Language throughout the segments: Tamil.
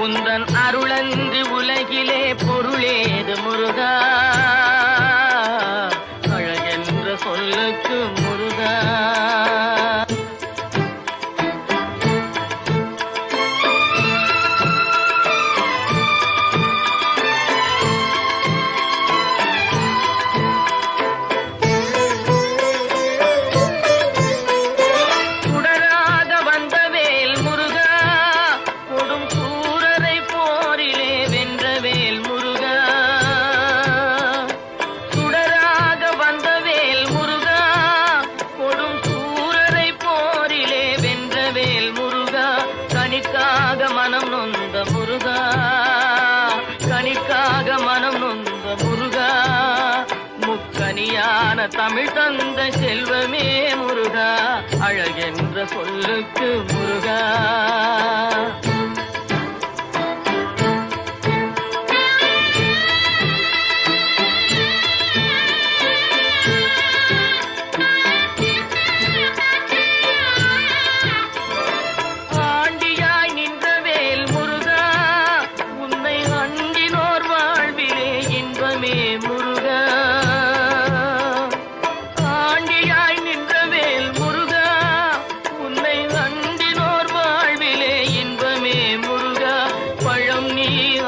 உந்தன் அருளன்று உலகிலே பொருளேது முருகா, அழகென்ற சொல்லுக்கு முருகா. கனிக்காக மனம் நொந்த முருகா, கனிக்காக மனம் நொந்த முருகா, முக்கனியான தமிழ் தந்த செல்வமே முருகா, அழகென்ற சொல்லுக்கு முருகா.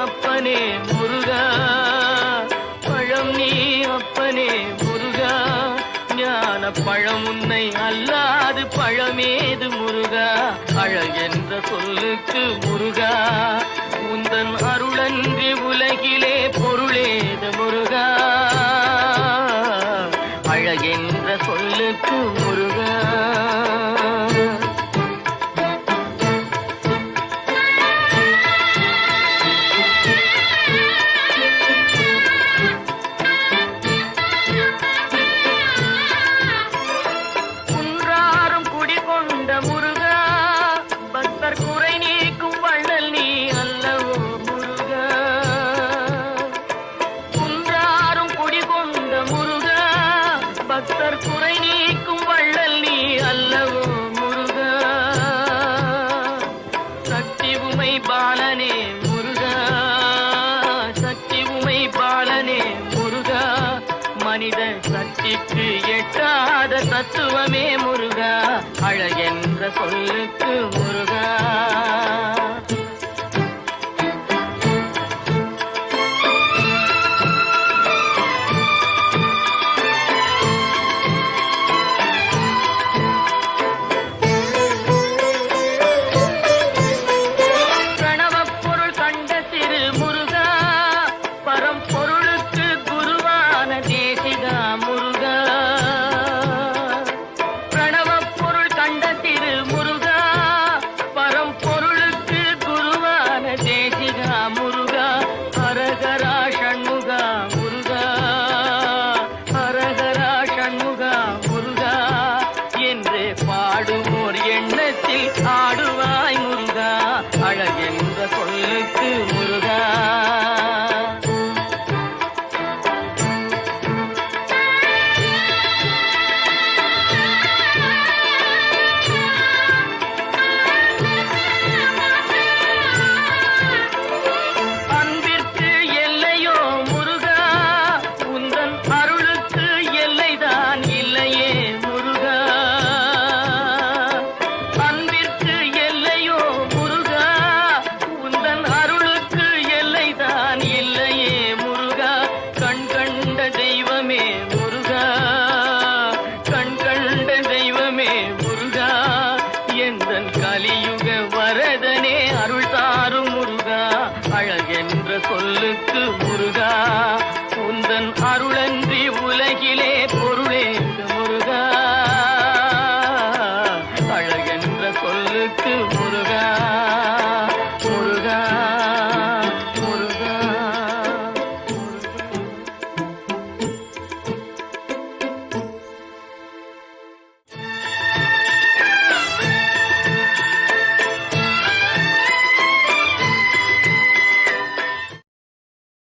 அப்பனே முருகா, பழம் நீ அப்பனே முருகா, ஞான பழம் உன்னை அல்லாது பழமேது முருகா, அழகென்ற சொல்லுக்கு முருகா. உந்தன் அருளன்று உலகிலே பொருளேது முருகா, அழகென்ற சொல்லுக்கு முருகா. பக்தர் குறை நீக்கும் வள்ளல் நீ அல்லவோ முருகா, சக்தி உமை பாலனே முருகா, சக்தி உமை பாலனே முருகா, மனித சக்திக்கு எட்டாத தத்துவமே முருகா, அழகென்ற சொல்லுக்கு முருகா. முருகா, ஹரஹரா ஷண்முகா முருகா, ஹரஹரா ஷண்முகா முருகா என்று பாடுவோர் எண்ணத்தில் ஆடுவாய் முருகா, அழகென்ற சொல்லுக்கு முருகா.